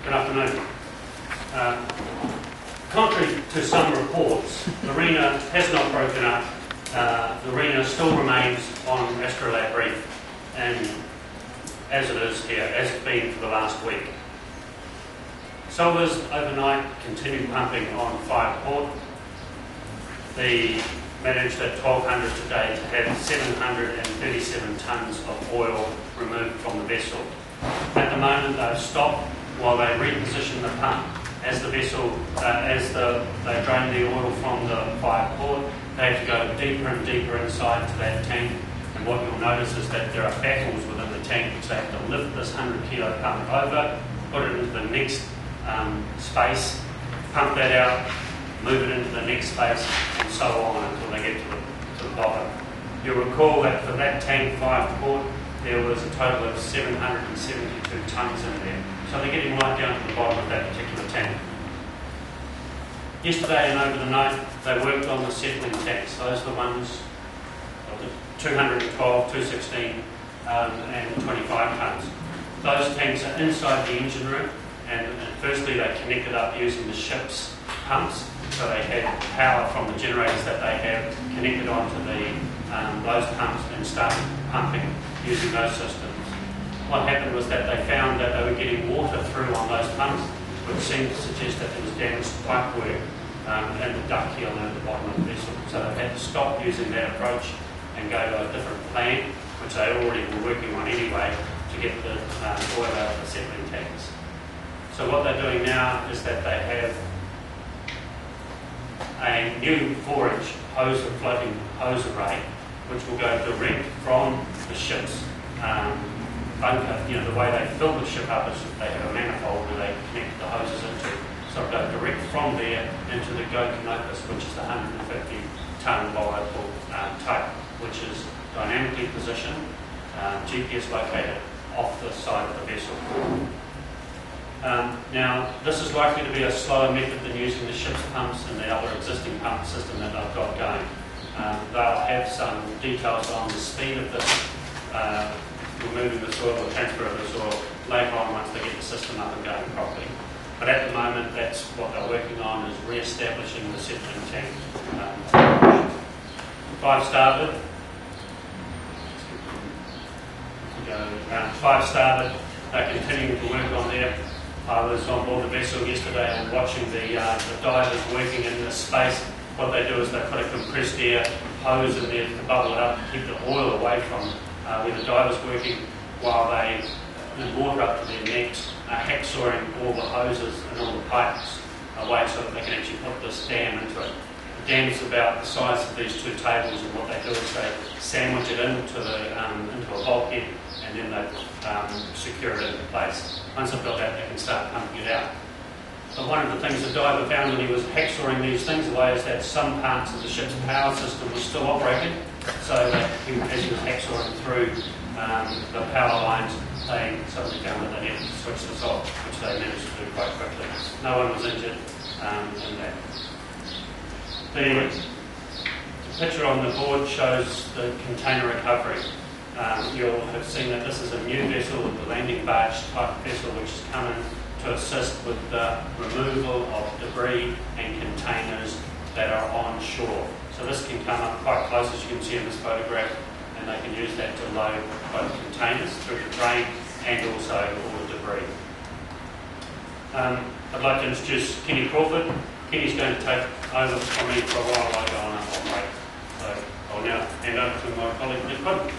Good afternoon. Contrary to some reports, the Rena has not broken up. The Rena still remains on Astrolabe Reef, and as it is here, as it's been for the last week. Salvage overnight continued pumping on 5 Port. They managed at 1200 today to have 737 tonnes of oil removed from the vessel. At the moment they've stopped while they reposition the pump. As the vessel, they drain the oil from the 5 Port, they have to go deeper and deeper inside to that tank. And what you'll notice is that there are baffles within the tank which they have to lift this 100 kilo pump over, put it into the next space, pump that out, move it into the next space, and so on until they get to the bottom. You'll recall that for that tank 5 Port, there was a total of 772 tonnes in there. So they're getting right down to the bottom of that particular tank. Yesterday and over the night, they worked on the settling tanks. Those are the ones, 212, 216 and 25 tonnes. Those tanks are inside the engine room, and firstly they connected up using the ship's pumps. So they had power from the generators that they have connected onto those pumps and started pumping using those systems. What happened was that they found that they were getting water through on those pumps, which seemed to suggest that there was damaged pipework in the duct heel and at the bottom of the vessel. So they had to stop using that approach and go to a different plan, which they already were working on anyway, to get the oil out of the settling tanks. So what they're doing now is that they have a new 4-inch floating hose array, which will go direct from the ship's bunker. The way they fill the ship up is they have a manifold where they connect the hoses into. So it'll go direct from there into the Go Canopus, which is the 150 tonne volatile type, which is dynamically positioned, GPS located off the side of the vessel. Now, this is likely to be a slower method than using the ship's pumps and the other existing pump system that they've got going. They'll have some details on the speed of this, removing the soil or transfer of the soil later on once they get the system up and going properly. But at the moment, that's what they're working on, is re-establishing the settling tank. 5 starboard. 5 starboard. They're continuing to work on there. I was on board the vessel yesterday and watching the divers working in this space. What they do is they put a compressed air hose in there to bubble it up to keep the oil away from where the divers working, while they, with water up to their necks, are hacksawing all the hoses and all the pipes away so that they can actually put this dam into it. The dam's about the size of these 2 tables, and what they do is they sandwich it into a bulkhead, and then they secure it into place. Once they've got that, they can start pumping it out. But one of the things the diver found when he was hacksawing these things away is that some parts of the ship's power system was still operating, so that as he was hacksawing through the power lines, they suddenly found that they needed to switch this off, which they managed to do quite quickly. No one was injured in that. The picture on the board shows the container recovery. You'll have seen that this is a new vessel, the landing barge type vessel, which has come in to assist with the removal of debris and containers that are on shore. So this can come up quite close, as you can see in this photograph, and they can use that to load both containers through the drain and also all the debris. I'd like to introduce Kenny Crawford. Kenny's going to take over from me for a while. I go on a break. So I'll now hand over to my colleague Nick Hood.